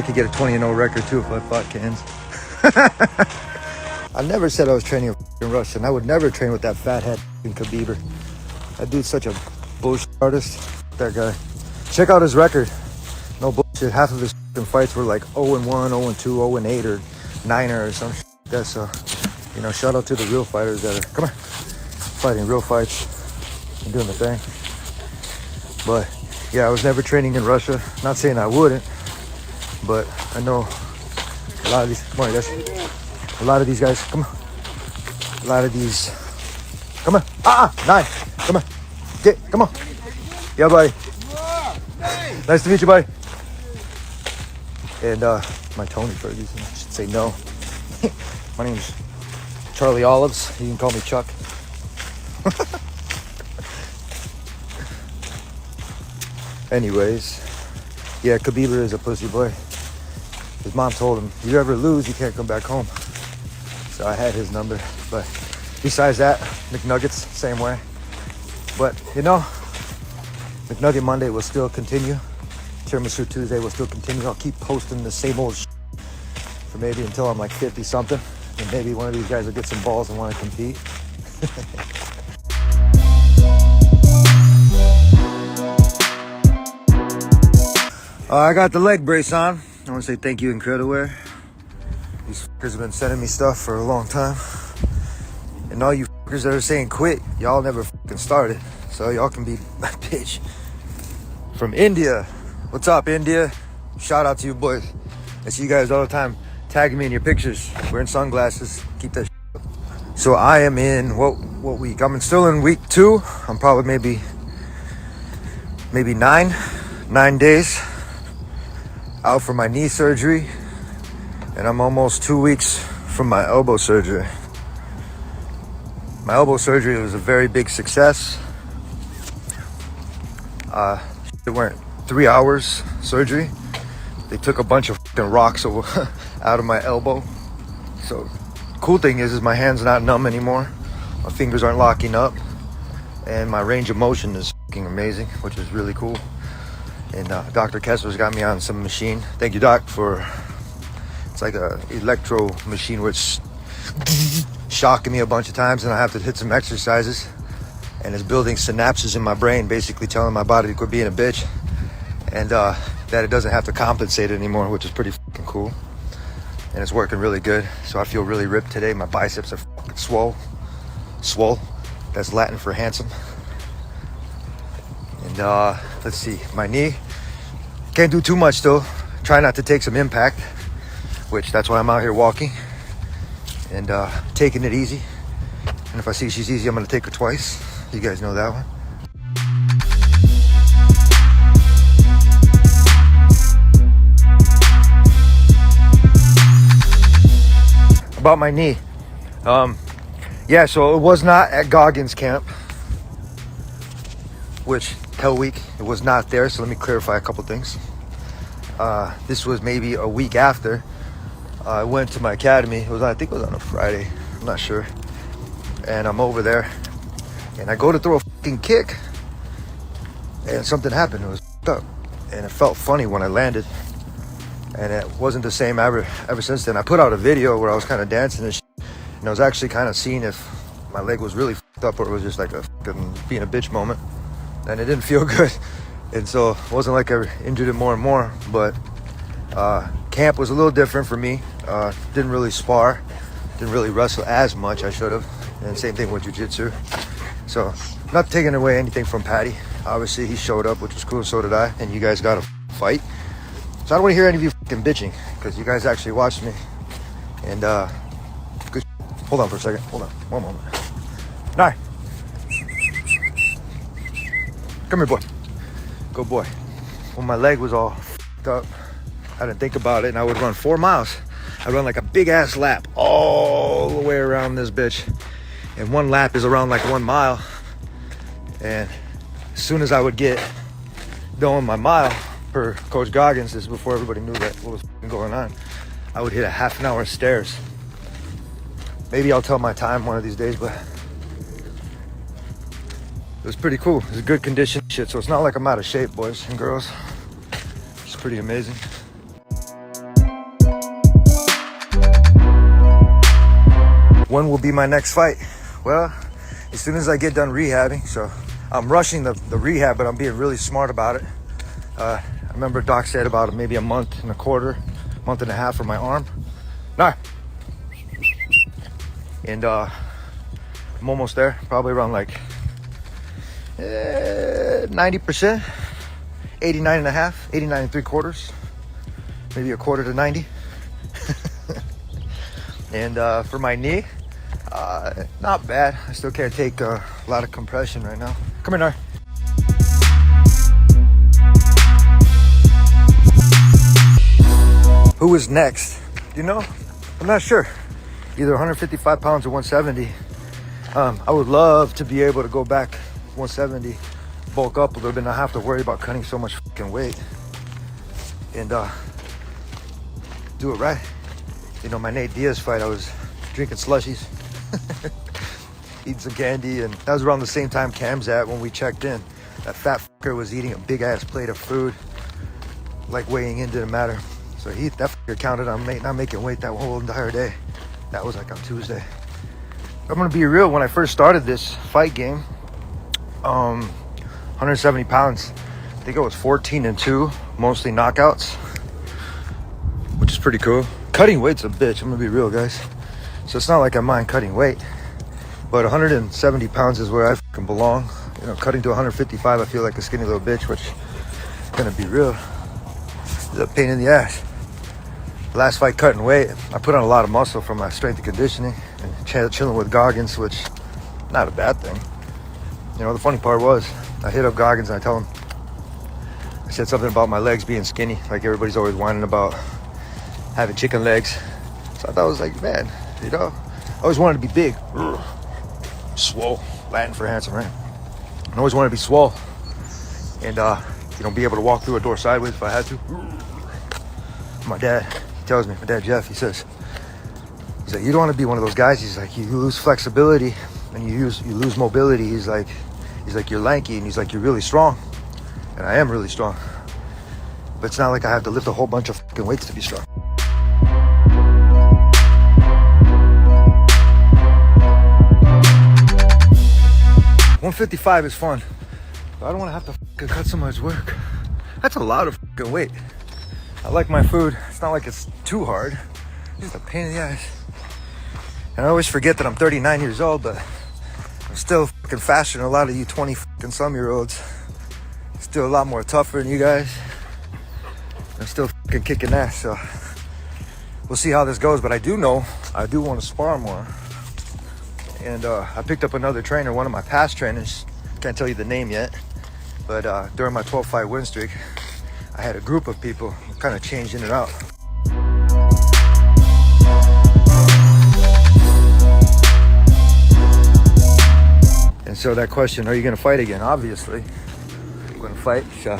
Could get a 20-0 record too if I fought Cans. I never said I was training in Russia, and I would never train with that fathead in Khabib. That dude's such a bullshit artist. That guy. Check out his record. No bullshit. Half of his fights were like 0-1, 0-2, 0-8, or 9er or some shit like that. So, you know, shout out to the real fighters that are fighting real fights and doing the thing. But yeah, I was never training in Russia. Not saying I wouldn't, but I know a lot of these. Come on, guys. A lot of these guys. Come on. A lot of these. Come on. 9. Come on. Come on. Yeah, buddy. Nice to meet you, buddy. And my Tony Ferguson. I should say no. My name's Charlie Olives. You can call me Chuck. Anyways, yeah, Khabib is a pussy boy. His mom told him, "You ever lose, you can't come back home." So I had his number. But besides that, McNuggets, same way. But you know, McNugget Monday will still continue. Tiramisu Tuesday will still continue. I'll keep posting the same old shit for maybe until I'm like 50 something. And maybe one of these guys will get some balls and want to compete. I got the leg brace on. I want to say thank you, Incrediwear. These fuckers have been sending me stuff for a long time. And all you fuckers that are saying quit, y'all never fucking started. So y'all can be my bitch. From India. What's up, India? Shout out to you boys. I see you guys all the time tagging me in your pictures, wearing sunglasses. Keep that shit up. So I am in what week? I'm still in week 2. I'm probably maybe 9 days out from my knee surgery, and I'm almost 2 weeks from my elbow surgery. My elbow surgery was a very big success. It went 3 hours surgery. They took a bunch of fucking rocks out of my elbow. So cool thing is my hand's not numb anymore. My fingers aren't locking up, and my range of motion is fucking amazing, which is really cool. And Dr. Kessler's got me on some machine. Thank you, Doc, it's like a electro machine which shocking me a bunch of times, and I have to hit some exercises. And it's building synapses in my brain, basically telling my body to quit being a bitch. And that it doesn't have to compensate anymore, which is pretty fucking cool. And it's working really good. So I feel really ripped today. My biceps are fucking swole. That's Latin for handsome. And let's see, my knee. Can't do too much though. Try not to take some impact, which that's why I'm out here walking and taking it easy. And if I see she's easy, I'm gonna take her twice. You guys know that one. About my knee. Yeah, so it was not at Goggins camp, which Hell Week, it was not there. So let me clarify a couple things. This was maybe a week after I went to my academy. I think it was on a Friday. I'm not sure. And I'm over there, and I go to throw a fucking kick, and something happened. It was fucked up, and it felt funny when I landed, and it wasn't the same ever since then. I put out a video where I was kind of dancing and shit, and I was actually kind of seeing if my leg was really fucked up or it was just like a fucking being a bitch moment, and it didn't feel good. And so it wasn't like I injured it more and more, but camp was a little different for me. Didn't really spar, didn't really wrestle as much. I should have. And same thing with jiu-jitsu. So not taking away anything from Patty. Obviously he showed up, which was cool. So did I. And you guys got a fight. So I don't want to hear any of you fucking bitching, because you guys actually watched me. And good. Hold on for a second. Hold on. One moment. All right. Come here, boy. Go, boy. When my leg was all fucked up, I didn't think about it, and I would run 4 miles. I'd run like a big ass lap all the way around this bitch. And one lap is around like 1 mile. And as soon as I would get going my mile per Coach Goggins, this is before everybody knew that what was going on, I would hit a half an hour stairs. Maybe I'll tell my time one of these days, but it was pretty cool. It was a good condition shit, so it's not like I'm out of shape, boys and girls. It's pretty amazing. When will be my next fight? Well, as soon as I get done rehabbing. So I'm rushing the rehab, but I'm being really smart about it. I remember Doc said about maybe a month and a quarter, month and a half for my arm. Nah. And I'm almost there, probably around like 90%, 89 and a half, 89 and 3/4, maybe a quarter to 90. And for my knee, not bad. I still can't take a lot of compression right now. Come here, Nar. Who is next? You know, I'm not sure. Either 155 pounds or 170. I would love to be able to go back 170, bulk up a little bit, not have to worry about cutting so much fucking weight, and do it right. You know, my Nate Diaz fight, I was drinking slushies, eating some candy, and that was around the same time Cam's at when we checked in. That fat fucker was eating a big ass plate of food, like weighing in didn't matter. So that fucker counted on not making weight that whole entire day. That was like on Tuesday. I'm gonna be real, when I first started this fight game, 170 pounds, I think I was 14-2, mostly knockouts, which is pretty cool. Cutting weight's a bitch, I'm gonna be real, guys. So it's not like I mind cutting weight, but 170 pounds is where I fucking belong. You know, cutting to 155, I feel like a skinny little bitch, which, gonna be real, is a pain in the ass. Last fight cutting weight, I put on a lot of muscle from my strength and conditioning and chilling with Goggins, which not a bad thing. You know, the funny part was I hit up Goggins and I said something about my legs being skinny, like everybody's always whining about having chicken legs. So I thought, I was like, man, you know, I always wanted to be big, swole, Latin for handsome, right? I always wanted to be swole and you know, be able to walk through a door sideways if I had to. My dad tells me, my dad Jeff, he's like, you don't want to be one of those guys. He's like, you lose flexibility and you lose mobility. He's like, you're lanky, and he's like, you're really strong. And I am really strong, but it's not like I have to lift a whole bunch of fucking weights to be strong. $155 is fun, but I don't want to have to fucking cut so much work. That's a lot of fucking weight. I like my food. It's not like it's too hard. It's just a pain in the ass. And I always forget that I'm 39 years old, but I'm still fucking faster than a lot of you 20 fucking some year olds. Still a lot more tougher than you guys. I'm still fucking kicking ass, so we'll see how this goes. But I do know I do want to spar more. And I picked up another trainer, one of my past trainers. Can't tell you the name yet, but during my 12-fight win streak, I had a group of people kind of changing it out. And so that question, are you going to fight again? Obviously, I'm going to fight. So,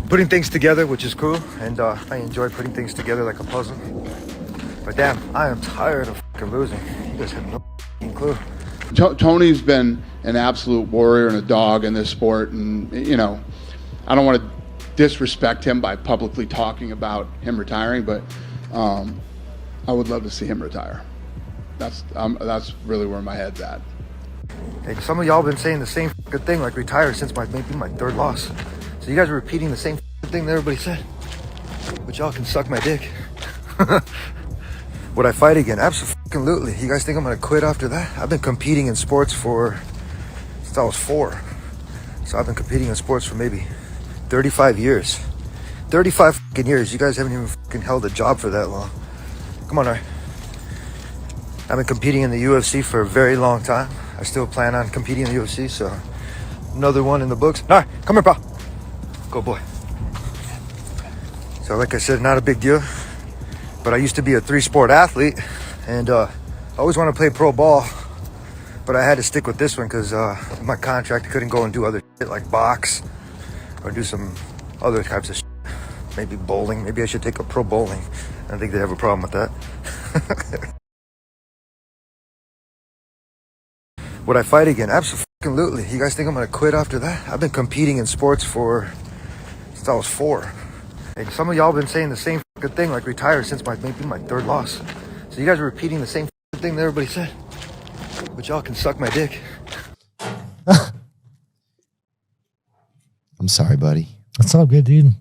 putting things together, which is cool, and I enjoy putting things together like a puzzle. But damn, I am tired of fucking losing. You guys have no fucking clue. Tony's been an absolute warrior and a dog in this sport, and you know, I don't want to disrespect him by publicly talking about him retiring, but I would love to see him retire. That's really where my head's at. Hey, some of y'all been saying the same fucking thing, like retire, since maybe my third loss. So you guys are repeating the same thing that everybody said. But y'all can suck my dick. Would I fight again? Absolutely. You guys think I'm gonna quit after that? I've been competing in sports since I was 4. So I've been competing in sports for maybe 35 years. 35 fucking years. You guys haven't even fucking held a job for that long. Come on, all right. I've been competing in the UFC for a very long time. I still plan on competing in the UFC, so another one in the books. All right, come here, pal. Go, boy. So like I said, not a big deal. But I used to be a 3-sport athlete, and I always wanted to play pro ball. But I had to stick with this one because my contract, I couldn't go and do other shit like box or do some other types of shit. Maybe bowling. Maybe I should take up pro bowling. I don't think they have a problem with that. Would I fight again? Absolutely. You guys think I'm gonna quit after that? I've been competing in sports since I was 4. Hey, some of y'all been saying the same fucking thing, like retire, since maybe my third loss. So you guys are repeating the same the thing that everybody said. But y'all can suck my dick. I'm sorry, buddy. That's all good, dude.